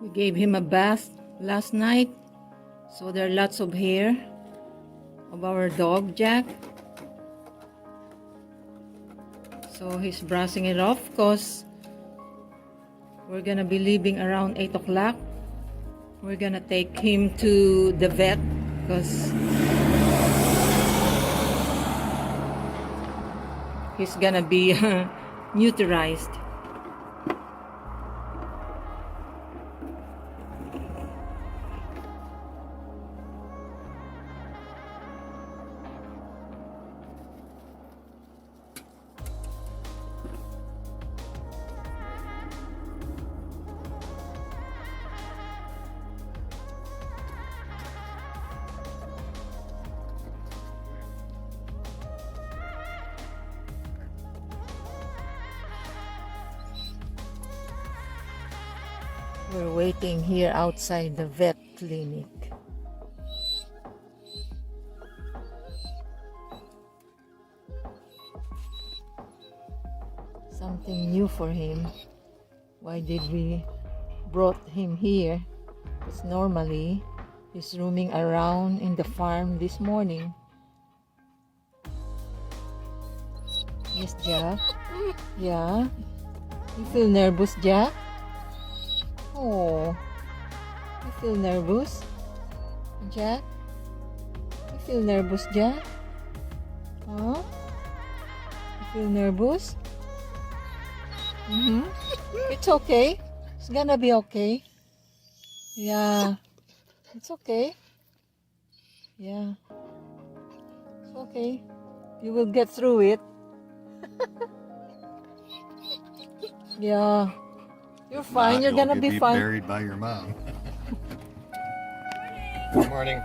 We gave him a bath last night, so there are lots of hair of our dog Jack. So he's brushing it off because we're gonna be leaving around 8 o'clock. We're gonna take him to the vet because he's gonna be neuterized. We're waiting here outside the vet clinic. Something new for him. Why did we brought him here? Because normally he's roaming around in the farm this morning. Yes, Jack? Yeah? You feel nervous, Jack? Oh, you feel nervous, Jack? You feel nervous, Jack? Huh? You feel nervous? It's okay. It's gonna be okay. Yeah. It's okay. Yeah. It's okay. You will get through it. Yeah. You're fine. You're gonna be fine. Buried by your mom. Good morning.